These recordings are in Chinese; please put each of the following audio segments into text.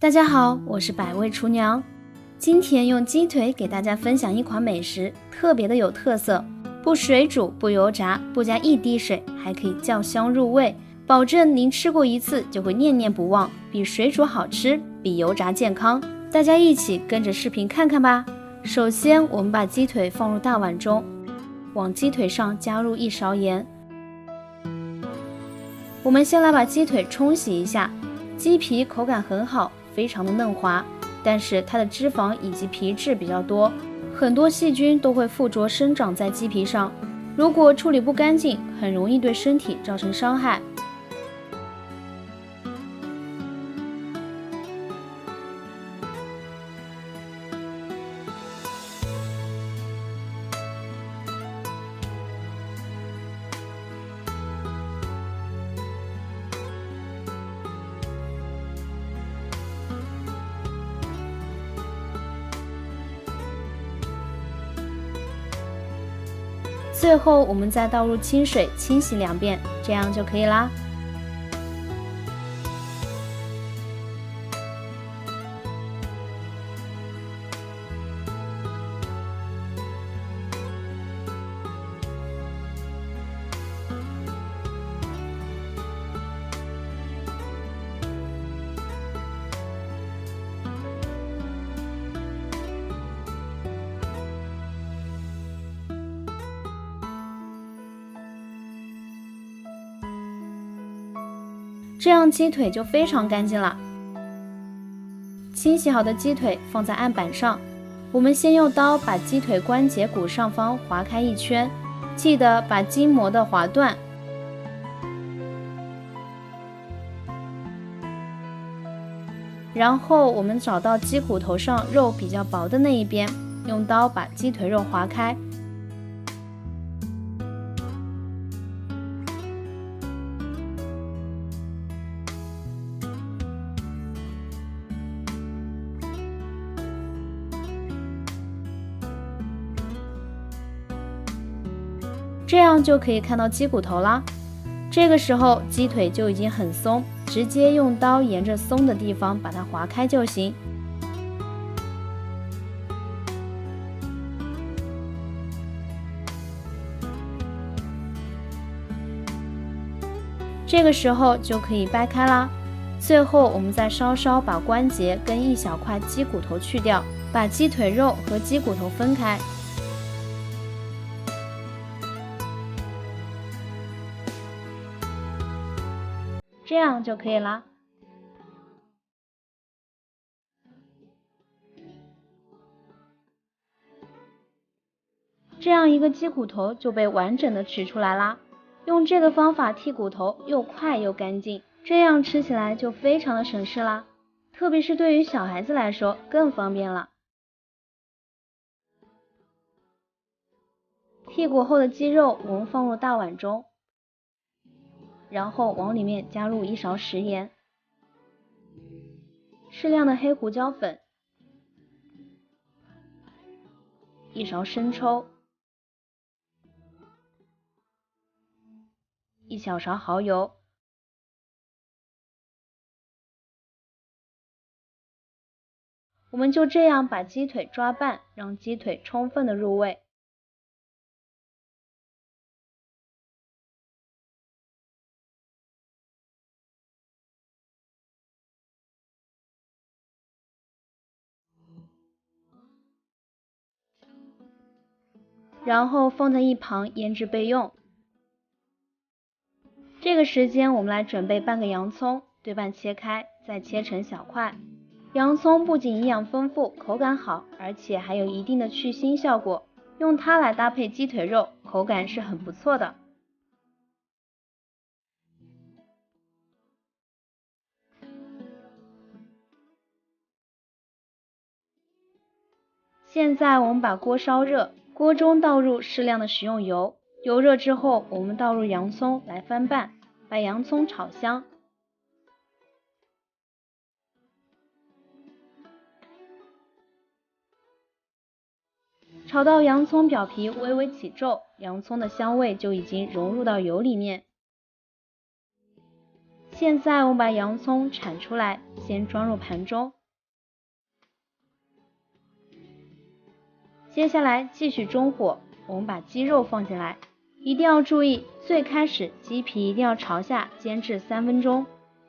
大家好，我是百味厨娘。今天用鸡腿给大家分享一款美食，特别的有特色，不水煮，不油炸，不加一滴水，还可以酱香入味，保证您吃过一次就会念念不忘，比水煮好吃，比油炸健康。大家一起跟着视频看看吧。首先，我们把鸡腿放入大碗中，往鸡腿上加入1勺盐。我们先来把鸡腿冲洗一下，鸡皮口感很好，非常的嫩滑，但是它的脂肪以及皮质比较多，很多细菌都会附着生长在鸡皮上，如果处理不干净，很容易对身体造成伤害。最后我们再倒入清水清洗2遍，这样就可以啦。这样鸡腿就非常干净了。清洗好的鸡腿放在案板上，我们先用刀把鸡腿关节骨上方划开1圈，记得把筋膜的划断。然后我们找到鸡骨头上肉比较薄的那一边，用刀把鸡腿肉划开。这样就可以看到鸡骨头啦。这个时候鸡腿就已经很松，直接用刀沿着松的地方把它划开就行。这个时候就可以掰开啦。最后我们再稍稍把关节跟1小块鸡骨头去掉，把鸡腿肉和鸡骨头分开。这样就可以啦。这样一个鸡骨头就被完整的取出来啦。用这个方法剔骨头又快又干净，这样吃起来就非常的省事啦。特别是对于小孩子来说更方便了。剔骨后的鸡肉我们放入大碗中，然后往里面加入1勺食盐，适量的黑胡椒粉，1勺生抽，1小勺蚝油。我们就这样把鸡腿抓拌，让鸡腿充分的入味。然后放在一旁腌制备用。这个时间我们来准备半个洋葱，对半切开，再切成小块。洋葱不仅营养丰富，口感好，而且还有一定的去腥效果，用它来搭配鸡腿肉，口感是很不错的。现在我们把锅烧热，锅中倒入适量的食用油，油热之后，我们倒入洋葱来翻拌，把洋葱炒香。炒到洋葱表皮微微起皱，洋葱的香味就已经融入到油里面。现在我们把洋葱铲出来，先装入盘中。接下来继续中火，我们把鸡肉放进来，一定要注意，最开始鸡皮一定要朝下煎至3分钟，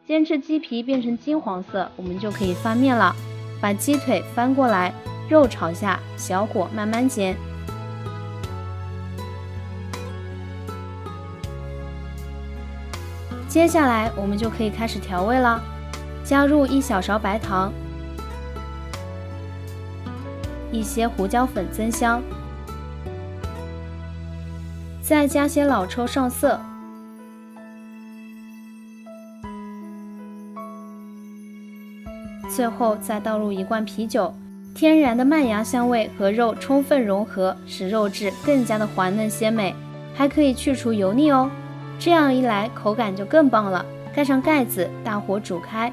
煎至鸡皮变成金黄色，我们就可以翻面了。把鸡腿翻过来，肉朝下，小火慢慢煎。接下来我们就可以开始调味了，加入1小勺白糖，一些胡椒粉增香，再加些老抽上色，最后再倒入1罐啤酒。天然的麦芽香味和肉充分融合，使肉质更加的滑嫩鲜美，还可以去除油腻哦。这样一来，口感就更棒了。盖上盖子，大火煮开。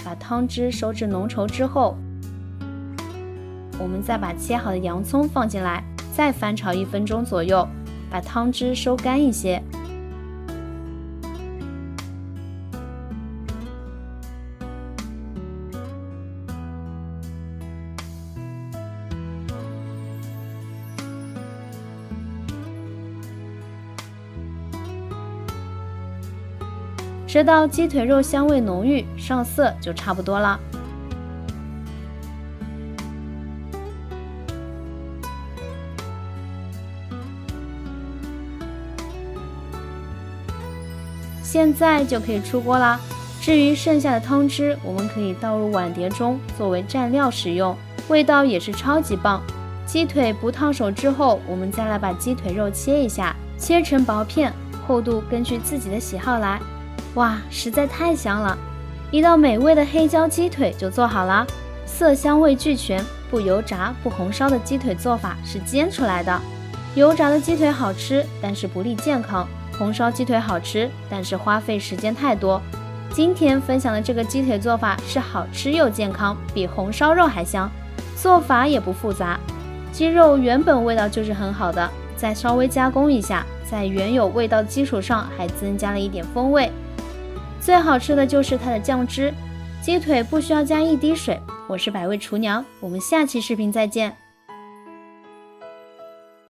把汤汁收至浓稠之后，我们再把切好的洋葱放进来，再翻炒1分钟左右，把汤汁收干一些。直到鸡腿肉香味浓郁，上色就差不多了。现在就可以出锅啦。至于剩下的汤汁，我们可以倒入碗碟中作为蘸料使用，味道也是超级棒。鸡腿不烫手之后，我们再来把鸡腿肉切一下，切成薄片，厚度根据自己的喜好来。哇，实在太香了！一道美味的黑椒鸡腿就做好了，色香味俱全，不油炸不红烧的鸡腿做法是煎出来的。油炸的鸡腿好吃，但是不利健康；红烧鸡腿好吃，但是花费时间太多。今天分享的这个鸡腿做法是好吃又健康，比红烧肉还香，做法也不复杂。鸡肉原本味道就是很好的，再稍微加工一下，在原有味道基础上还增加了一点风味。最好吃的就是它的酱汁，鸡腿不需要加1滴水。我是百味厨娘，我们下期视频再见。